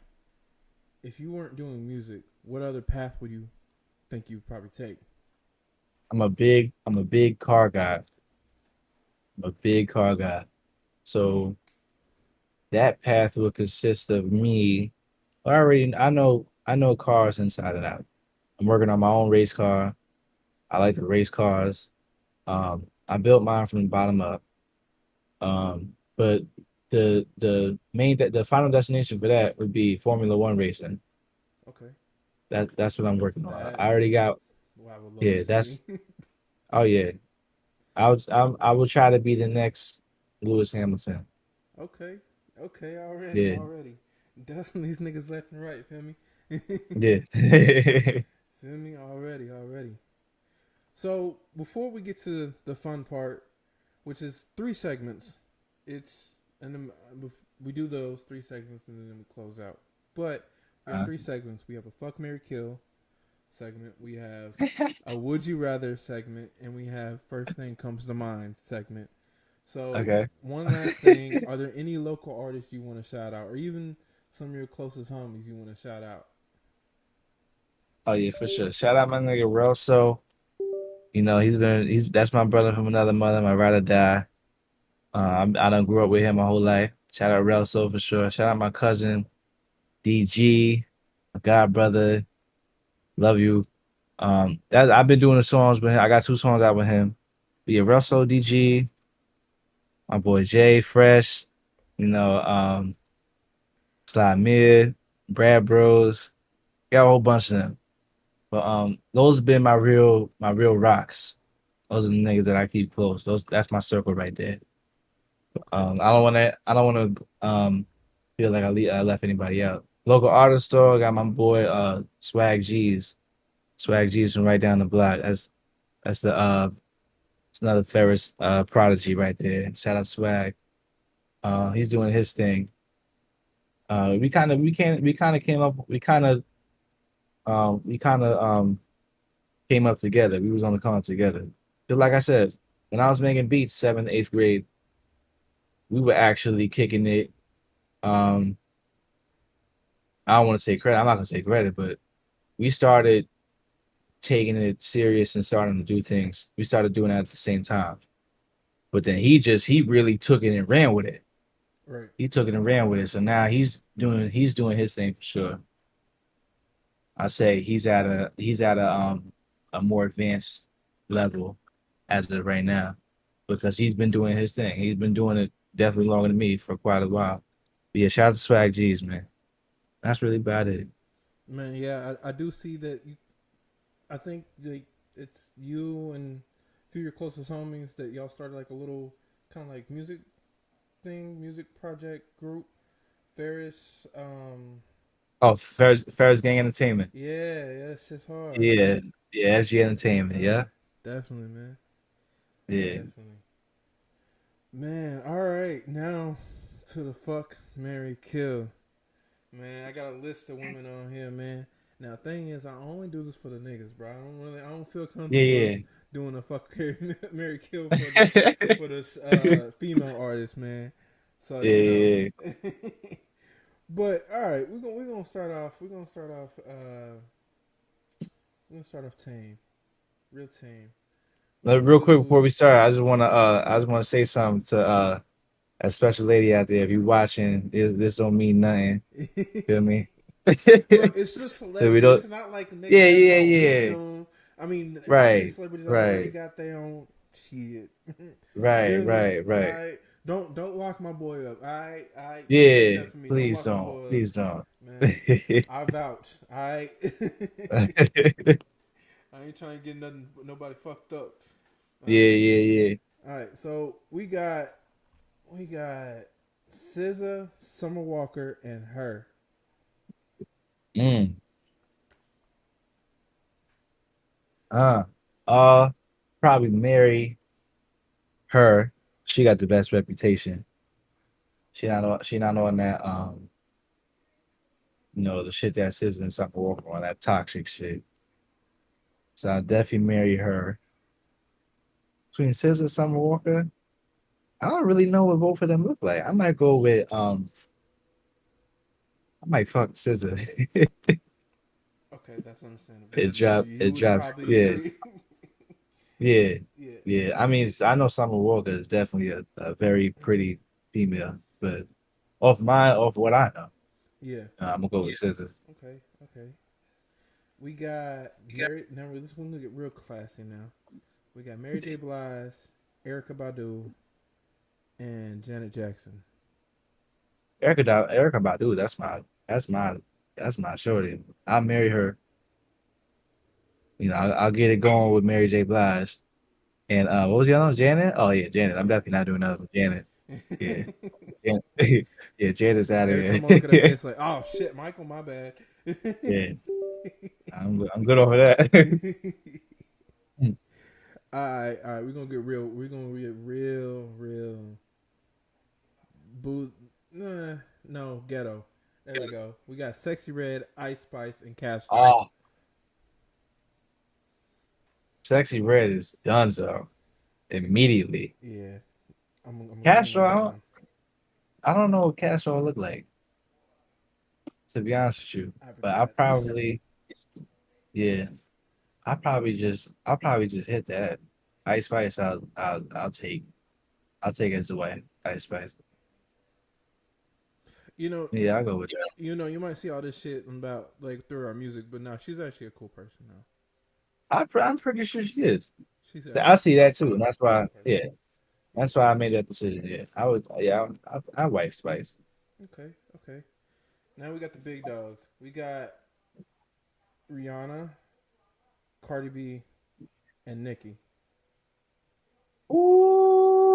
if you weren't doing music, what other path would you think you'd probably take? I'm a big car guy. I'm a big car guy. So that path will consist of me. I know cars inside and out. I'm working on my own race car. I like to race cars. I built mine from the bottom up. But the final destination for that would be Formula One racing. Okay. That's what I'm working on. That I is already got what I would love yeah. to see. Oh yeah. I will try to be the next Lewis Hamilton. Okay. Okay. Already. Yeah, Already. Dusting these niggas left and right. Feel me? yeah. Feel me? Already. Already. So before we get to the fun part, which is 3 segments, it's and then we do those 3 segments and then we close out. But we have uh, 3 segments. We have a fuck Mary kill segment. We have a would you rather segment, and we have first thing comes to mind segment. So okay. one last thing: are there any local artists you want to shout out, or even some of your closest homies you want to shout out? Oh yeah, for sure. Shout out my nigga Relso. He's that's my brother from another mother, my ride or die. I done grew up with him my whole life. Shout out Relso for sure. Shout out my cousin DG, my god brother. Love you. That I've been doing the songs with him. I got 2 songs out with him. But yeah, Relso, DG, my boy Jay, Fresh. You know, Sly Mid, Brad Bros. Got a whole bunch of them. But those have been my real rocks. Those are the niggas that I keep close. That's my circle right there. Okay. I don't wanna feel like I left anybody out. Local artist store, got my boy Swag G's. Swag G's from right down the block. That's the it's another Ferris prodigy right there. Shout out Swag. He's doing his thing. We kind of came up together. We was on the come up together. Just like I said, when I was making beats, 7th, 8th grade, we were actually kicking it. Um, I don't want to say credit. I'm not gonna say credit, but we started taking it serious and starting to do things. We started doing that at the same time. But then he really took it and ran with it. Right. He took it and ran with it. So now he's doing his thing for sure. I say he's at a more advanced level as of right now because he's been doing his thing. He's been doing it definitely longer than me for quite a while. But yeah, shout out to Swag G's, man. That's really about it. Man, yeah, I do see that. I think it's you and a few of your closest homies that y'all started like a little kind of like music thing, music project group. Ferris, Oh, Ferris Gang Entertainment. yeah, it's just hard. Yeah, yeah, FG Entertainment. Yeah, Definitely, man. yeah. Definitely. Man, all right. Now to the fuck, Mary kill. Man, I got a list of women on here, man. Now, thing is, I only do this for the niggas, bro. I don't feel Yeah, comfortable yeah. doing a fuck Mary kill for Yeah, for this female artist, man. So yeah, yeah. but all right, we're gonna start off. We're gonna start off tame, real tame. We're gonna Real quick before do. we start, I just wanna say something to a special lady out there. If you watching, this don't mean nothing. Feel me? Look, it's just So we celebrity. don't. It's not like Yeah, niggas that's yeah, gonna meet yeah. them. I mean, how many Right, celebrities have already right, got their own shit? right, Feel me? right, All right. right. Don't lock my boy up. All right. Don't take Yeah, that from me. Don't please lock my don't. boy up, Please don't. man. I vouch. All right. I ain't trying to get nobody fucked up. All Yeah, right. yeah, yeah. All right. So we got SZA, Summer Walker, and her. Mm. Uh, uh, Probably marry her. She got the best reputation. She not on that. you know, the shit that SZA and Summer Walker on, that toxic shit. So I'll definitely marry her. Between SZA and Summer Walker, I don't really know what both of them look like. I might go with I might fuck SZA. Okay, that's understandable. It You would drops. probably Yeah, agree. yeah, Yeah. yeah. I mean, I know Summer Walker is definitely a very pretty female, but off what I know, Yeah. I'm gonna go with SZA. Okay. Okay. We got Mary. Now this one gonna get real classy. Now we got Mary J. Blige, Erica Badu, and Janet Jackson. Erica Badu, that's my shorty. I'll marry her. You know, I'll get it going with Mary J. Blige. And what was the other one? Janet? Oh yeah, Janet. I'm definitely not doing another one. Janet. Yeah. Janet. Yeah, Janet's out of Every here. time I look at her face, like, oh shit, Michael, my bad. Yeah. I'm good over that. All right. We're gonna get real. We're gonna get real. Boo. Nah, no, ghetto. There we go. We got Sexy Red, Ice Spice, and Castro. Oh, Sexy Red is done so immediately. Yeah, I'm Castro, with that one. I don't know what Castro look like, to be honest with you. I But I forgot. probably, yeah, I'll probably just hit that. Ice Spice, I'll take it as the way. Ice Spice. You know, Yeah, I'll go with that. you might see all this shit about like through our music, but no, she's actually a cool person now. I'm pretty sure she is. She's I actually see that too, and that's a why, cool person. yeah, that's why I made that decision. Yeah, I would, yeah, I wife Spice. Okay, okay. Now we got the big dogs. We got Rihanna, Cardi B, and Nicki. Ooh,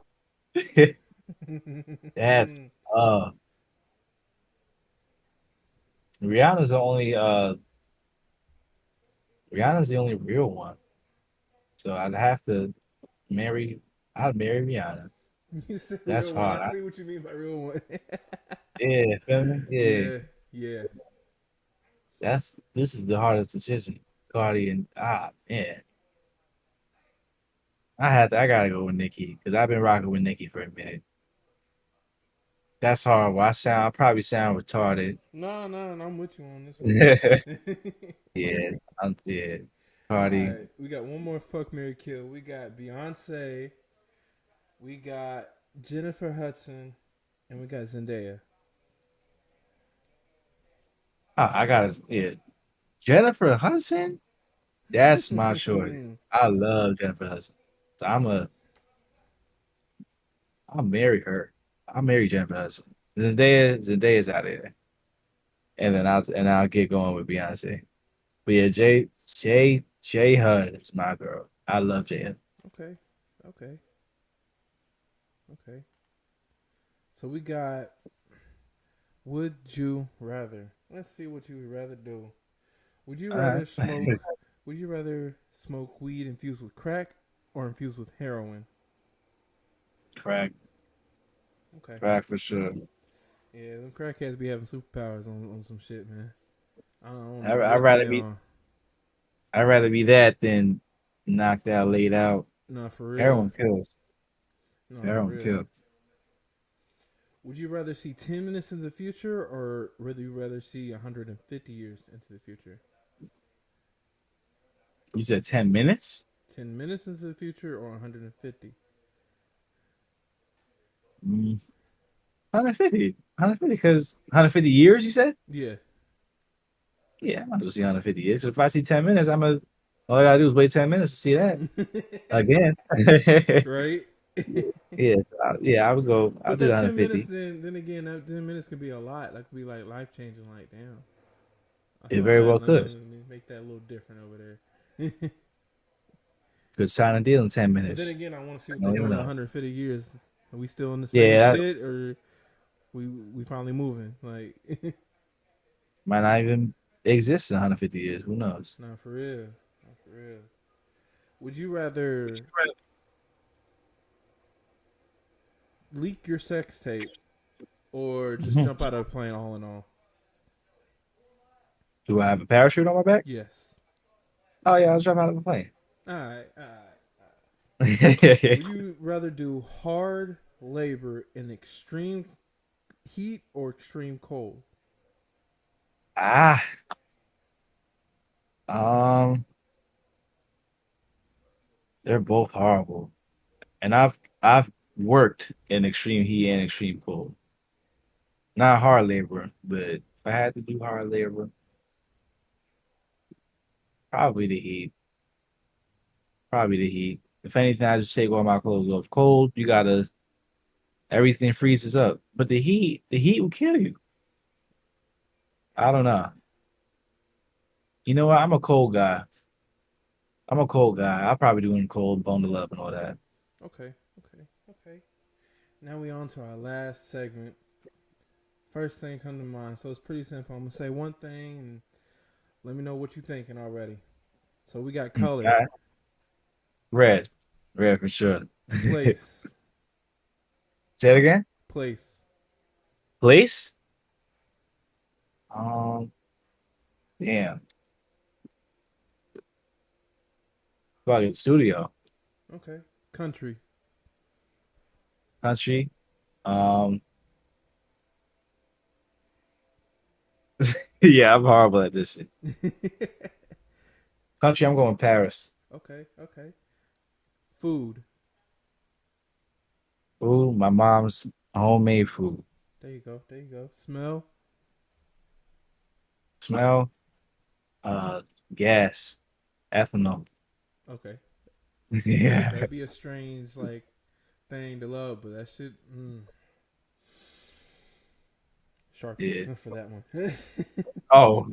that's uh, Rihanna's the only Rihanna's the only real one. So marry, I'd marry Rihanna. You said That's real one. hard. I see what you mean by real one. Yeah, feel me? Yeah, Yeah, yeah. this is the hardest decision. Cardi and man, I gotta go with Nicki because I've been rocking with Nicki for a minute. That's hard. Well, I probably sound retarded. No, I'm with you on this Yeah, one. yeah. All Cardi. right, we got one more fuck Mary kill. We got Beyonce, we got Jennifer Hudson, and we got Zendaya. I gotta, yeah. Jennifer Hudson. That's my shorty. I love Jennifer Hudson. So I'll marry her. I'll marry Jennifer Hudson. Zendaya's out of there. And then I'll get going with Beyonce. But yeah, J Hud is my girl. I love J Hud. Okay, okay, okay. So we got would you rather? Let's see what you would rather do. Would you All rather right. smoke? Would you rather smoke weed infused with crack or infused with heroin? Crack. Okay. Crack for sure. Yeah, them crackheads be having superpowers on some shit, man. I don't know I'd what they rather be be on. I'd rather be that than knocked out, laid out. No, for real. Heroin kills. No, for Heroin real. kills. Would you rather see 10 minutes in the future or would you rather see 150 years into the future? You said 10 minutes? 10 minutes into the future or 150? 150. 150 because 150 years, you said? Yeah. Yeah, I'm not gonna see 150 years. If I see 10 minutes, all I gotta do is wait 10 minutes to see that. Again. Right? Yes, I would go. I'll But do that the 10 minutes, 150. then again, that 10 minutes could be a lot. That could be like life changing. Like, damn, I It saw very that. well could. Let me make that a little different over there. Could sign a deal in 10 But then minutes. again, I want to see I what they're don't even doing in know. 150 years. Are we still in the same Yeah, that shit, or we finally moving? Like, might not even exist in 150 years. Who knows? not for real. Not for real. Would you rather leak your sex tape or just jump out of a plane all in all? Do I have a parachute on my back? Yes. Oh yeah, I'll jump out of the plane. All right. All right. Yeah. Would you rather do hard labor in extreme heat or extreme cold? Ah, um, they're both horrible, and I've worked in extreme heat and extreme cold. Not hard labor, but if I had to do hard labor, probably the heat. Probably the heat. If anything, I just take all my clothes off. Cold, you gotta everything freezes up. But the heat will kill you. I don't know. You know what? I'm a cold guy. I'm a cold guy. I'll probably do in cold, bundle up and all that. Okay. Okay. Okay. Now we on to our last segment. First thing come to mind. So it's pretty simple. I'm gonna say one thing and let me know what you're thinking already. So we got color, Right. Red. Red for sure. place, Say it again. place, Place? Um, damn. Fucking studio. okay, country, Country. Um, yeah, I'm horrible at this shit. Country, I'm going Paris. okay, okay, food. Food, my mom's homemade food. There you go. There you go. Smell. Smell, uh, gas, ethanol. Okay. Yeah. That'd be a strange like thing to love, but that shit. Yeah. Sharky for that one. Oh.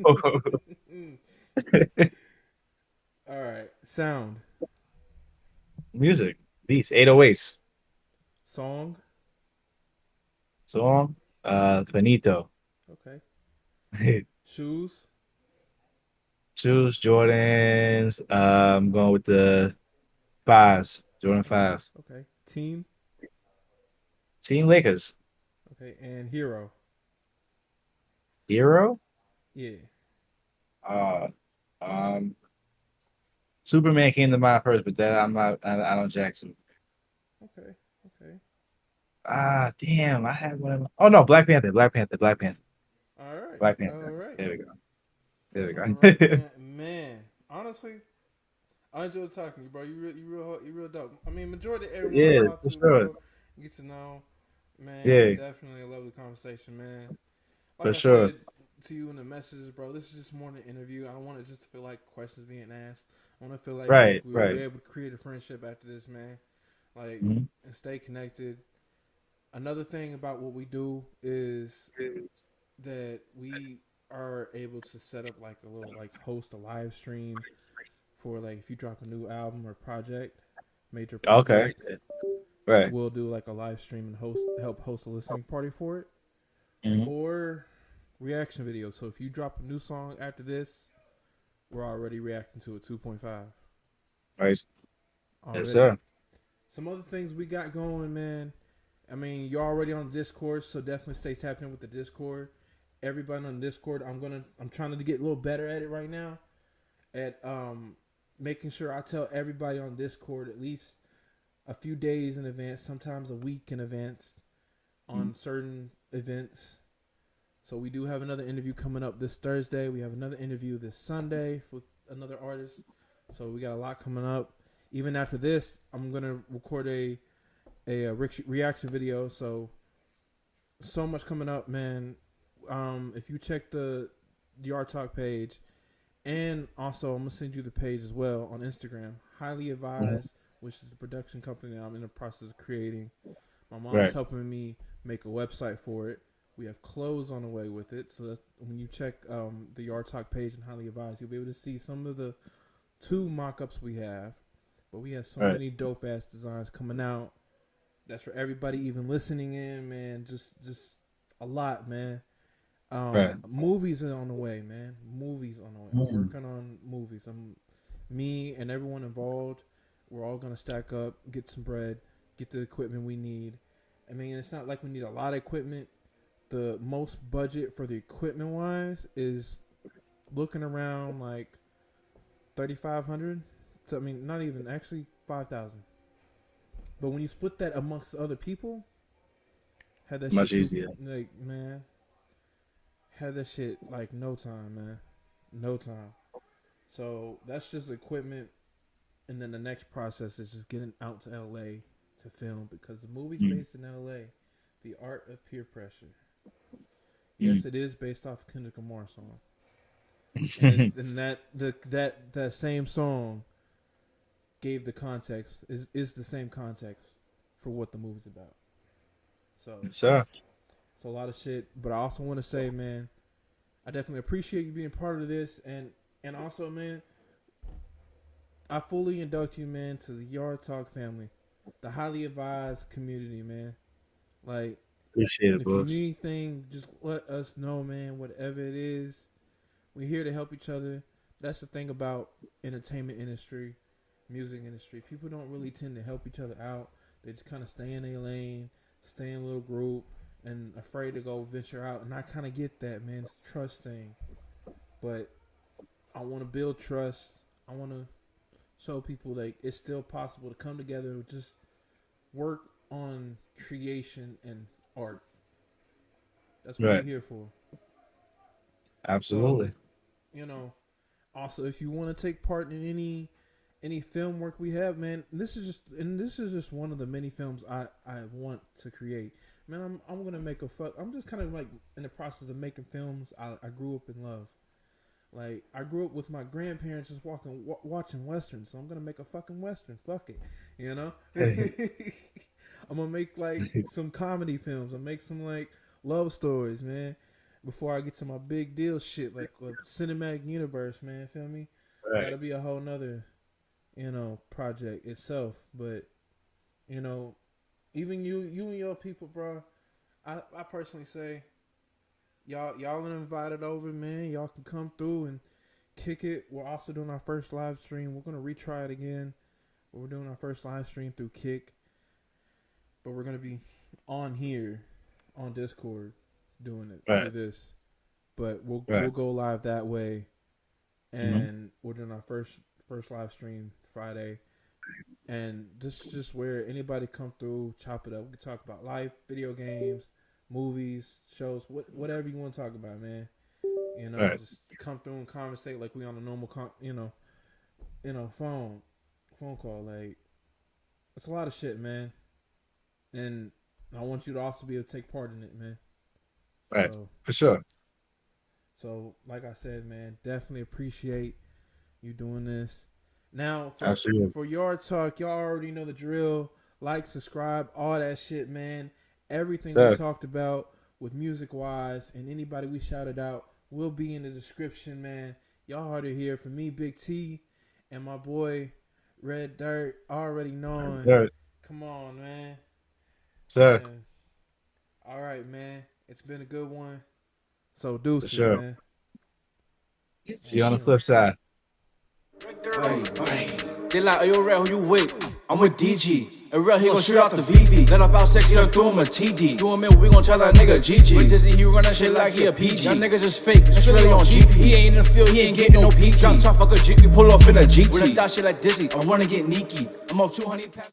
All right. Sound. Music. Beats, 808s. Song. Song, Finito. Okay. Shoes. Shoes, Jordans. I'm going with the fives, Jordan fives. Okay. Team. Team Lakers. Okay. And hero. Hero? Yeah. Uh, um, Superman came to mind first, but that I'm not. I don't Jackson. Okay. Okay. Ah, damn! I had one. Oh no, Black Panther. Black Panther. Black Panther. All right. Black All Panther. right. There we go. There we All right, go. man. Man, honestly, I enjoyed talking to you, bro. You real dope. I mean, majority of everyone I Yeah, talk for to, sure. bro, get to know. Man, it was Yeah, definitely a lovely conversation, man. for Like I sure. said to you in the messages, bro, this is just more than an interview. I don't want it just to feel like questions being asked. I want to feel like Right, we were right. able to create a friendship after this, man. Like, Mhm. and stay connected. Another thing about what we do is that we are able to set up like a little like host a live stream for like if you drop a new album or project, major Okay. project, Right. we'll do like a live stream and help host a listening party for it Mhm. or reaction video. So if you drop a new song after this, we're already reacting to it 2.5 Right. Yes, already. sir. Some other things we got going, man. I mean, you're already on Discord, so definitely stay tapped in with the Discord. Everybody on Discord, I'm trying to get a little better at it right now. At making sure I tell everybody on Discord at least a few days in advance, sometimes a week in advance on certain events. So we do have another interview coming up this Thursday. We have another interview this Sunday with another artist. So we got a lot coming up. Even after this, I'm gonna record a reaction video. So much coming up, man. If you check the Art Talk page, and also I'm gonna send you the page as well on Instagram. Highly Mhm. advised, which is the production company that I'm in the process of creating. My mom's Right. helping me make a website for it. We have clothes on the way with it, so that when you check the Art Talk page and Highly Advised, you'll be able to see some of the 2 mock-ups we have. But we have so Right. many dope ass designs coming out. That's for everybody even listening in, man. Just a lot, man. Right. Movies are on the way, man. Movies on the way. I'm Mhm. working on movies. Me and everyone involved. We're all gonna stack up, get some bread, get the equipment we need. I mean, it's not like we need a lot of equipment. The most budget for the equipment wise is looking around like 3,500. I mean, not even actually 5,000. But when you split that amongst other people, had that much shit easier. Like, man, had that shit like no time, man, no time. So that's just equipment, and then the next process is just getting out to LA to film because the movie's based in LA. The Art of Peer Pressure. Yes, it is based off a Kendrick Lamar song, and that same song gave the context is the same context for what the movie's about. So yes, sir. It's a lot of shit, but I also want to say, man, I definitely appreciate you being part of this, and also, man, I fully induct you, man, to the Yard Talk family, the highly advised community, man. Like, appreciate it, if boss. you need anything, just let us know, man. Whatever it is, we're here to help each other. That's the thing about entertainment industry, music industry. People don't really tend to help each other out. They just kind of stay in their lane, stay in a little group, and afraid to go venture out. And I kind of get that, man. It's a trust thing. But I want to build trust. I want to show people that it's still possible to come together and just work on creation and art. That's what we're here for. Absolutely. So, also, if you want to take part in any film work we have, man, this is just one of the many films I want to create. Man, I'm gonna make I'm just kind of like in the process of making films I grew up in love. Like, I grew up with my grandparents just watching westerns, so I'm gonna make a fucking western. Fuck it, I'm gonna make like some comedy films. I'll make some like love stories, man. Before I get to my big deal shit, like cinematic universe, man. Feel me? Right. That'll be a whole nother, project itself. But, even you and your people, bro. I personally say, y'all invited over, man. Y'all can come through and kick it. We're also doing our first live stream. We're gonna retry it again. We're doing our first live stream through Kick, but we're gonna be on here, on Discord, doing it through this. But we'll go live that way, and we're doing our first live stream Friday. And this is just where anybody come through, chop it up. We can talk about life, video games, movies, shows, whatever you want to talk about, man. Just come through and conversate like we on a normal, phone call. Like, it's a lot of shit, man. And I want you to also be able to take part in it, man. Right, for sure. So, like I said, man, definitely appreciate you doing this. Now, for Yard Talk, y'all already know the drill. Like, subscribe, all that shit, man. Everything we talked about with music-wise and anybody we shouted out will be in the description, man. Y'all heard it here from me, Big T, and my boy, Red Dirt, already knowing. Come on, man. Sir. Man. All right, man. It's been a good one. So, deuces, man. See you on the flip side. They like, are you real? Who you with? I'm with DG. And real, he gon' shoot out the VV. Let up out sexy, done threw him a TD. Do him in, we gon' tell that nigga GG. With Disney, he runnin' shit like he a PG. Y'all niggas is fake, that's really on GP. He ain't in the field, he ain't getting no PT. Drop top, fuck a Jeep, we pull off in a GT. With a dot shit like Dizzy, I wanna get Nikki. I'm up 200 pounds.